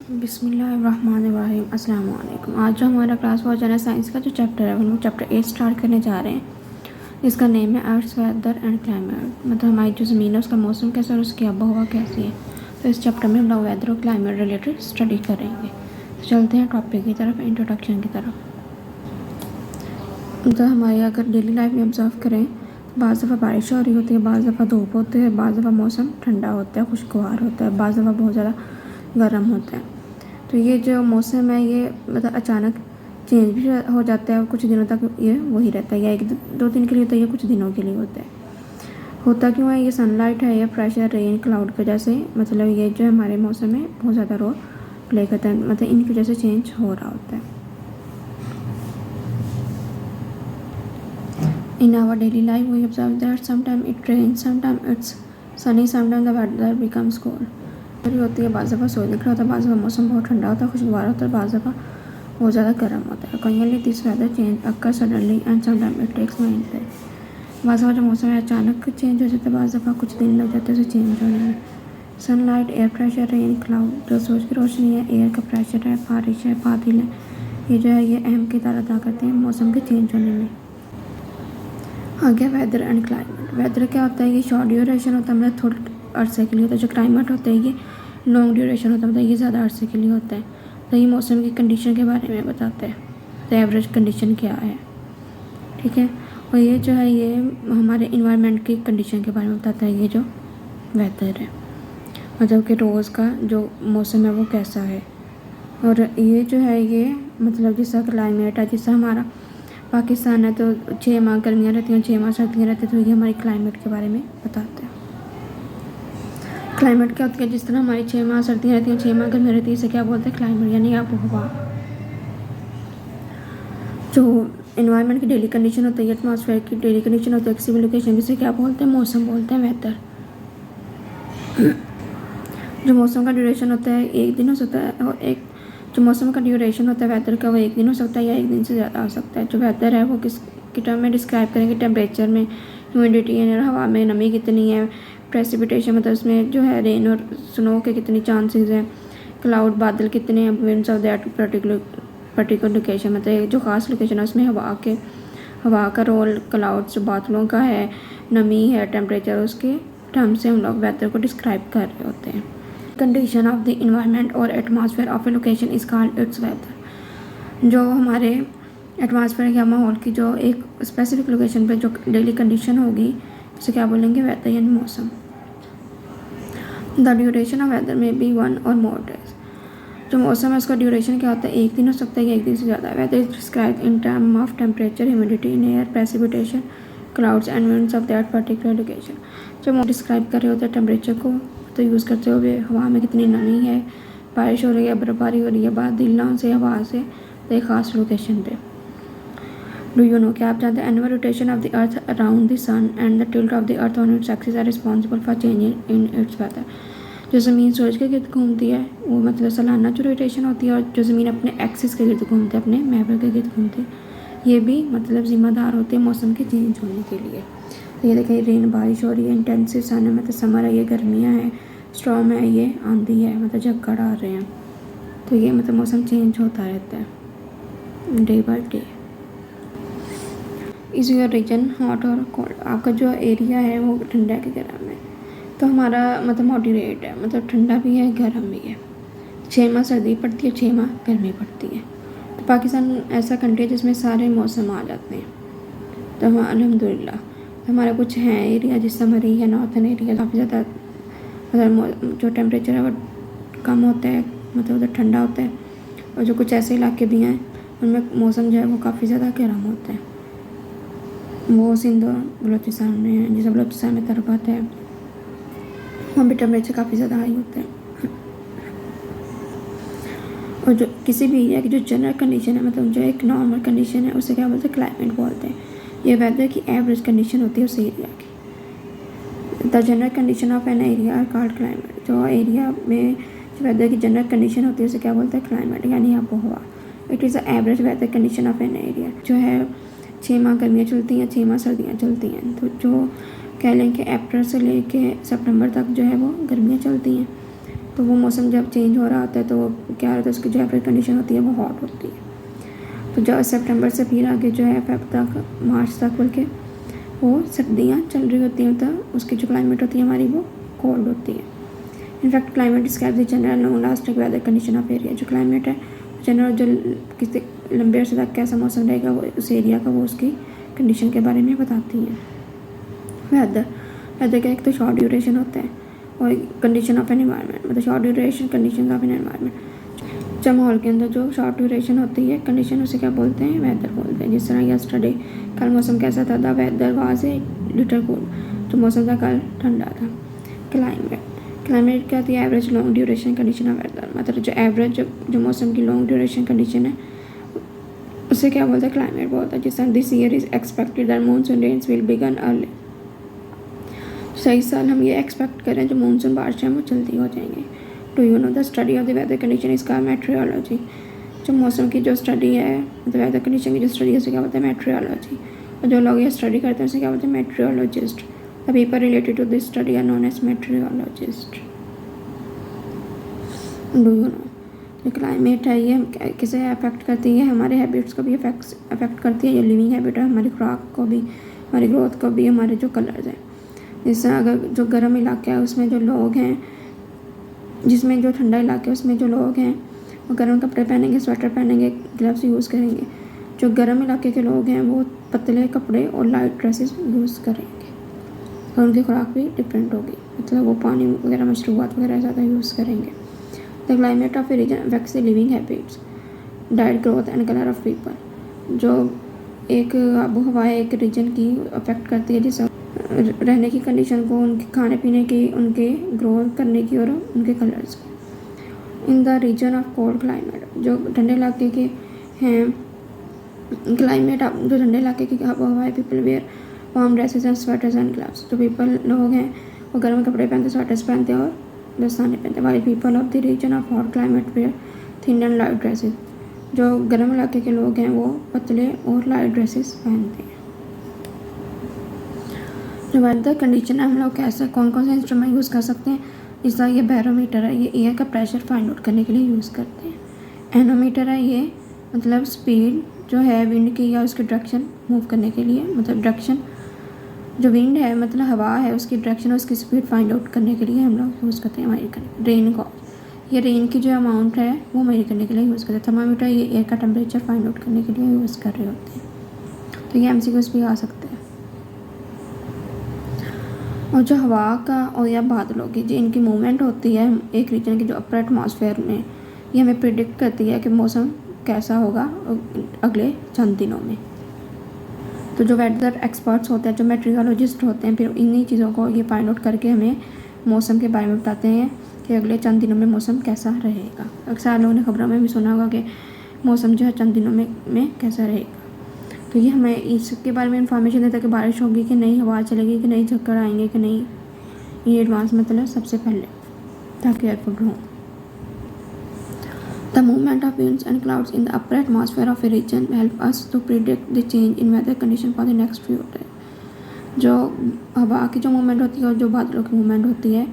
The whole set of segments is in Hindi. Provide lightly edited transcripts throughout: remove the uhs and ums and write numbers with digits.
बिस्मिल्लाहिर्रहमानिर्रहीम। अस्सलाम वालेकुम। आज जो हमारा क्लास 4 जनरल साइंस का जो चैप्टर है वो चैप्टर 8 स्टार्ट करने जा रहे हैं। इसका नेम है अर्थ वेदर एंड क्लाइमेट, मतलब हमारी जो ज़मीन है उसका मौसम कैसा और उसकी आबो हवा कैसी है। तो इस चैप्टर में हम लोग वेदर और क्लाइमेट रिलेटेड स्टडी करेंगे। तो चलते हैं टॉपिक की तरफ, इंट्रोडक्शन की तरफ। तो हमारी अगर डेली लाइफ में ऑब्जर्व करें तो बाज़ दफ़ा बारिश हो रही होती है, बाज़ दफ़ा धूप होती है, बाज़ दफ़ा मौसम ठंडा होता है, खुशगवार होता है, बाज़ दफ़ा बहुत ज़्यादा गर्म होता है। तो ये जो मौसम है ये मतलब अचानक चेंज भी हो जाता है और कुछ दिनों तक ये वही रहता है, या एक दो दिन के लिए होता है या कुछ दिनों के लिए होता है। होता क्यों है? ये सनलाइट है या प्रेशर, रेन, क्लाउड की वजह से, मतलब ये जो हमारे मौसम में बहुत ज़्यादा रोल प्ले करता है, मतलब इनकी वजह से चेंज हो रहा होता है। In our daily life, we observe that sometimes it rains, sometimes it's sunny, sometimes the weather becomes cold. होती है, बाज़ दफ़ा सूरज निकला होता है, बाज़ दफ़ा मौसम बहुत ठंडा होता है, खुशगवार होता है, बाज़ दफ़ा बहुत ज़्यादा गर्म होता है। Occasionally this weather change occurs suddenly and sometimes it takes many days. बाज़ दफ़ा जो मौसम है अचानक चेंज हो जाता है, बाज़ दफ़ा कुछ दिन लग जाते हैं उसे चेंज होने में। Sunlight, air pressure, rain, cloud, जो सूरज की रोशनी है, एयर का प्रेशर है, बारिश है, बादल है, ये जो है ये अहम किरदार अदा करते हैं मौसम के चेंज होने में। आगे वेदर एंड क्लाइमेट। वेदर क्या होता है? ये शॉर्ट ड्यूरेशन होता है, मतलब थोड़े अरसे के लिए होता है। जो क्लाइमेट होता है ये लॉन्ग ड्यूरेशन होता है, मतलब ये ज़्यादा अरसे के लिए होता है। तो ये मौसम की कंडीशन के बारे में बताता है, तो एवरेज कंडीशन क्या है, ठीक है। और ये जो है ये हमारे इन्वायरमेंट की कंडीशन के बारे में बताता है, ये जो वेदर है, मतलब कि रोज़ का जो मौसम है वो कैसा है। और ये जो है ये मतलब जैसा क्लाइमेट है, जैसा हमारा पाकिस्तान है तो 6 माह गर्मियाँ रहती हैं, 6 माह सर्दियाँ रहती हैं, तो ये हमारी क्लाइमेट के बारे में बताते हैं। क्लाइमेट क्या होती है? जिस तरह हमारी 6 माह सर्दियाँ रहती हैं, 6 माह गर्मियाँ रहती है, इसे क्या बोलते हैं? क्लाइमेट, यानी आबोहवा। जो इन्वायरमेंट की डेली कंडीशन होती है, एटमॉस्फेयर की डेली कंडीशन होती है किसी भी लोकेशन की, इसे क्या बोलते हैं? मौसम बोलते हैं, वेदर। जो मौसम का ड्यूरेशन होता है एक दिन हो सकता है, और एक जो मौसम का ड्यूरेशन होता है वेदर का वो एक दिन हो सकता है या एक दिन से ज़्यादा हो सकता है। जो वेदर है वो किस की टर्म में डिस्क्राइब करेंगे? टेम्परेचर में, ह्यूमिडिटी यानी हवा में नमी कितनी है, प्रेसिपिटेशन मतलब उसमें जो है रेन और स्नो के कितनी चांसेस हैं, क्लाउड बादल कितने हैं, winds of that particular location, मतलब जो ख़ास लोकेशन है उसमें हवा का रोल, क्लाउड्स बादलों का है, नमी है, टेम्परेचर, उसके टर्म से हम लोग वेदर को डिस्क्राइब कर रहे होते हैं। कंडीशन ऑफ द इन्वायरमेंट और atmosphere of a location is called its weather. जो हमारे एटमॉस्फेयर या माहौल की जो एक स्पेसिफिक लोकेशन पे जो डेली कंडीशन होगी उसे क्या बोलेंगे? वेदर यानी मौसम। द ड्यूरेशन ऑफ वेदर में बी 1 और मोर डेज। जो मौसम है उसका ड्यूरेशन क्या होता है? एक दिन हो सकता है या एक दिन से ज़्यादा। Weather is describe in term of temperature, humidity in air, precipitation, clouds and winds of that particular location. जब हम डिस्क्राइब कर रहे होते हैं टेम्परेचर को तो यूज़ करते हुए हवा में कितनी नमी है, बारिश हो रही है, बर्फबारी हो रही है, बादलों से, हवा से, तो एक ख़ास लोकेशन पे। डू यू नो, क्या आप जानते हैं? Annual rotation of the earth around the sun and the tilt of the earth on its axis are responsible for change in its weather. जो ज़मीन सूरज के गिर्द घूमती है वो मतलब सालाना जो रोटेशन होती है, और जो ज़मीन अपने एक्सिस के गिर्द घूमती है, अपने महवर के गिर्द घूमती है, ये भी मतलब ज़िम्मेदार होते हैं मौसम के चेंज होने के लिए। तो ये देखें, रेन बारिश हो रही है, इंटेंसिव सन है मतलब समर है, ये गर्मियाँ हैं, स्टॉर्म है, ये आंधी है मतलब झक्कड़ आ रहे हैं। तो ये मतलब मौसम चेंज होता रहता है day by day. Is your region hot और कोल्ड? आपका जो एरिया है वो ठंडा है कि गर्म है? तो हमारा मतलब मॉडरेट है, मतलब ठंडा भी है गर्म भी है। 6 माह सर्दी पड़ती है, 6 माह गर्मी पड़ती है। तो पाकिस्तान ऐसा कंट्री है जिसमें सारे मौसम आ जाते हैं, तो हम अल्हम्दुलिल्लाह। तो हमारा कुछ है एरिया जिस समरी है, नॉर्थन एरिया काफ़ी ज़्यादा मतलब जो टेम्परेचर है वो कम होता है, मतलब उधर ठंडा होता है। और जो कुछ ऐसे इलाके भी हैं उनमें मौसम जो है वो काफ़ी ज़्यादा गर्म होता है। वो सिंध और बलूचिस्तान में है, जैसे बलूचिस्तान में तरबत है, वहाँ भी टेम्परेचर काफ़ी ज़्यादा हाई होता है। और जो किसी भी एरिया की जो जनरल कंडीशन है, मतलब जो एक नॉर्मल कंडीशन है, उसे क्या बोलते हैं? क्लाइमेट बोलते हैं। ये वेदर की एवरेज कंडीशन होती है उस एरिया की। The general condition of an area are called climate. जो एरिया में जो वेदर की जनरल कंडीशन होती है उसे क्या बोलते हैं? क्लाइमेट यानी आबोहवा। It is the average weather condition of an area. जो है 6 माह गर्मियाँ चलती हैं, 6 माह सर्दियाँ चलती हैं। तो जो कह लें कि अप्रैल से लेके सितंबर तक जो है वो गर्मियाँ चलती हैं, तो वो मौसम जब चेंज हो रहा होता है तो क्या होता है, उसकी जो एवरेज कंडीशन होती है वो हॉट होती है। तो जब सितंबर से फिर आगे जो है फेब तक, मार्च तक बोल के वो सर्दियाँ चल रही होती हैं, तो उसकी जो क्लाइमेट होती है हमारी वो कोल्ड होती है। In fact climate describe the general long lasting weather condition of area. जो क्लाइमेट है जनरल, जो किसी लंबे अर्से तक कैसा मौसम रहेगा वो उस एरिया का, वो उसकी कंडीशन के बारे में बताती है। वेदर का एक तो शॉर्ट ड्यूरेशन होता है और कंडीशन ऑफ एन एनवायरनमेंट, मतलब short duration condition of an environment. जब माहौल के अंदर जो शॉर्ट ड्यूरेशन होती है कंडीशन, उसे क्या बोलते हैं, वेदर बोलते हैं। जिस तरह यस्टरडे, कल मौसम कैसा था, the weather was a little cool, जो मौसम था कल ठंडा था। क्लाइमेट क्या होती है, average long duration condition of weather, मतलब जो एवरेज जो मौसम की लॉन्ग ड्यूरेशन कंडीशन है उसे क्या बोलते हैं, क्लाइमेट बोलता है। जिस तरह this year is expected that monsoon rains will begin early. इस साल हम ये एक्सपेक्ट करें जो मानसून बारिशें वो जल्दी हो जाएंगे। Do you know the study of the weather condition is called meteorology. जो मौसम की जो स्टडी है, मतलब वेदर कंडीशन की जो स्टडी है उसे क्या बोलते हैं, मेट्रोलॉजी। और जो लोग ये स्टडी करते हैं उसे क्या बोलते हैं, meteorologist. The people related to this study are known as meteorologist. Do you know, जो क्लाइमेट है ये किसे अफेक्ट करती है, हमारे हैबिट्स को भी अफेक्ट करती है। ये लिविंग हैबिट है, हमारी खुराक को भी, हमारी ग्रोथ को भी, हमारे जो कलर्स हैं। जैसे अगर जो गर्म इलाका है उसमें जो लोग हैं, जिसमें जो ठंडा इलाका है उसमें जो लोग हैं वो गर्म कपड़े पहनेंगे, स्वेटर पहनेंगे, ग्लव्स यूज़ करेंगे। जो गर्म इलाके के लोग हैं वो पतले कपड़े और लाइट ड्रेसेस यूज़ करेंगे और उनकी खुराक भी डिफरेंट होगी, मतलब वो पानी वगैरह, मशरूबात वगैरह ज़्यादा यूज़ करेंगे। The climate of a region affects the living habits, diet, growth and colour of people. जो एक आबो हवा है एक रीजन की अफेक्ट करती है, जिससे रहने की कंडीशन को, उनके खाने पीने की, उनके ग्रोथ करने की और उनके कलर्स को। In the region of cold climate, जो ठंडे इलाके के हैं क्लाइमेट, जो ठंडे इलाके की हवा है, people wear warm dresses and sweaters and gloves. जो पीपल लोग हैं वो गर्म कपड़े पहनते, स्वेटर्स पहनते हैं और दस्ताने पहनते हैं। While people of the region of hot climate wear thin and light dresses. जो गर्म इलाके के लोग हैं वो पतले और लाइट ड्रेसेस पहनते हैं। जो वेदर कंडीशन है, हम लोग कैसे कौन कौन से इंस्ट्रूमेंट यूज़ कर सकते हैं। जिस तरह ये बैरोमीटर है, ये एयर का प्रेशर फाइंड आउट करने के लिए यूज़ करते हैं। एनोमीटर है, ये मतलब स्पीड जो है विंड की या उसकी डायरेक्शन मूव करने के लिए, मतलब डायरेक्शन जो विंड है, मतलब हवा है, उसकी डायरेक्शन और उसकी स्पीड फाइंड आउट करने के लिए हम लोग यूज़ करते हैं। हमारे रेन को, ये रेन की जो अमाउंट है वो मेजर करने के लिए यूज़ करते हैं। थर्मामीटर ये एयर का टेम्परेचर फाइंड आउट करने के लिए यूज़ कर रहे होते हैं। तो ये MCQs भी आ सकते हैं। और जो हवा का और या बादलों की जो इनकी मूवमेंट होती है एक रीजन की जो अपर एटमॉस्फेयर में, ये हमें प्रिडिक्ट करती है कि मौसम कैसा होगा अगले चंद दिनों में। तो जो वेदर एक्सपर्ट्स होते हैं, जो मेट्रोलॉजिस्ट होते हैं, फिर इन्हीं चीज़ों को ये फाइंड आउट करके हमें मौसम के बारे में बताते हैं कि अगले चंद दिनों में मौसम कैसा रहेगा। अक्सर आप लोगों ने खबरों में भी सुना होगा कि मौसम जो है चंद दिनों में कैसा रहेगा। तो ये हमें इसके बारे में इंफॉर्मेशन देता है कि बारिश होगी कि नहीं, हवा चलेगी कि नहीं, चक्कर आएंगे कि नहीं, ये एडवांस मतलब सबसे पहले, ताकि एयरफुल हो। The movement of winds and clouds in the upper atmosphere of a region help us to predict the change in weather condition for the next few days. जो हवा की जो मूवमेंट होती है और जो बादलों की मूवमेंट होती है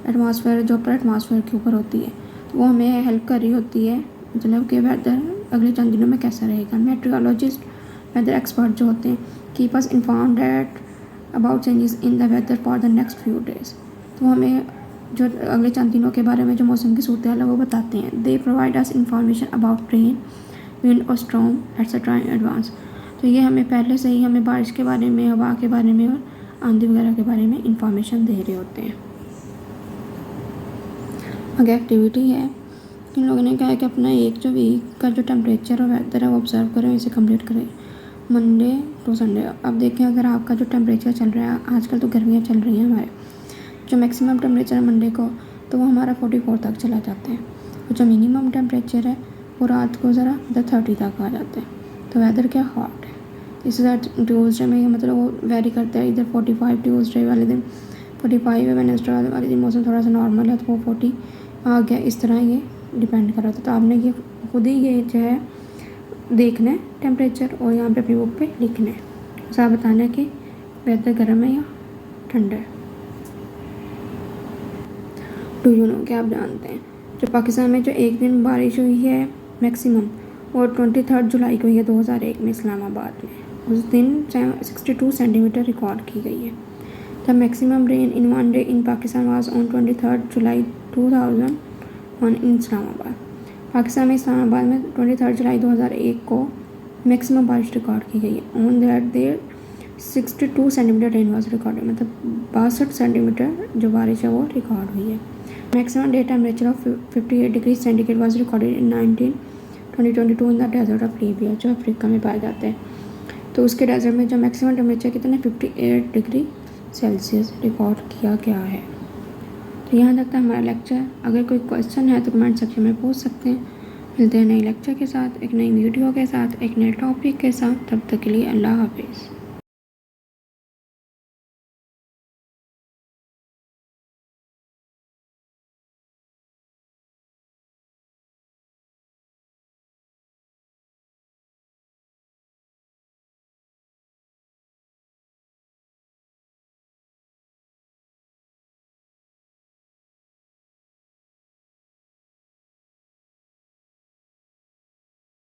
एटमॉस्फेयर, जो अपर एटमॉस्फेयर के ऊपर होती है, तो वो हमें हेल्प कर रही होती है, मतलब कि वेदर अगले चंद दिनों में कैसा रहेगा। मेट्रोलॉजिस्ट, वेदर एक्सपर्ट जो होते हैं, keep us informed at about changes in the weather for the next few days. तो हमें जो अगले चंद दिनों के बारे में जो मौसम की सूरत हाल है वो बताते हैं। They provide us information about rain, wind और स्टॉर्म एट्सेट्रा इन एडवांस। तो ये हमें पहले से ही हमें बारिश के बारे में, हवा के बारे में और आंधी वगैरह के बारे में इंफॉर्मेशन दे रहे होते हैं। आगे एक्टिविटी है, इन लोगों ने कहा है कि अपना एक जो वीक का जो टेम्परेचर और वेदर है वो ऑब्जर्व करें, इसे कंप्लीट करें मंडे टू संडे। अब देखें अगर आपका जो टेम्परेचर चल रहा है, आजकल तो गर्मियाँ चल रही हैं, हमारे जो मैक्सिमम टेम्परेचर है मंडे को तो वो हमारा 44 तक चला जाता है, और जो मिनिमम टेम्परेचर है वो रात को ज़रा 30 तक आ जाते हैं। तो वेदर क्या हॉट है। इसी तरह ट्यूसडे में मतलब वो वेरी करता है, इधर 45 ट्यूसडे वाले दिन, 45 है वेडनेसडे वाले दिन मौसम थोड़ा सा नॉर्मल है तो वो 40 आ गया। इस तरह ये डिपेंड कर रहा था। तो आपने ये खुद ही ये जो है देखना है टेम्परेचर और यहाँ पे अपनी बुक पे लिखना है, उसे आप बताना है कि वेदर गर्म है या ठंडा है। डू यू नो, क्या आप जानते हैं जो पाकिस्तान में जो एक दिन बारिश हुई है मैक्सिमम, और 23 जुलाई को हुई है 2001 में इस्लामाबाद में। उस दिन 62 सेंटीमीटर रिकॉर्ड की गई है। The maximum rain in one day in Pakistan was on 23 जुलाई 2001 इन इस्लामाबाद। पाकिस्तान में इस्लामाबाद में 23 जुलाई 2001 को मैक्सिमम बारिश रिकॉर्ड की गई है। On that day 62 centimetre rain was recorded, मतलब 62 सेंटीमीटर जो बारिश है वो रिकॉर्ड हुई है। Maximum day temperature of 58 degree centigrade was recorded in 2022 in the desert of Libya, जो अफ्रीका में पाए जाते हैं। तो उसके डेजर्ट में जो मैक्सिमम टेम्परेचर कितना 58 डिग्री सेल्सियस रिकॉर्ड किया गया है। तो यहाँ तक था हमारा लेक्चर। अगर कोई क्वेश्चन है तो कमेंट सेक्शन में पूछ सकते हैं। मिलते हैं नए लेक्चर के साथ, एक नई वीडियो के साथ, एक नए टॉपिक के साथ। तब तक के लिए अल्लाह हाफिज़।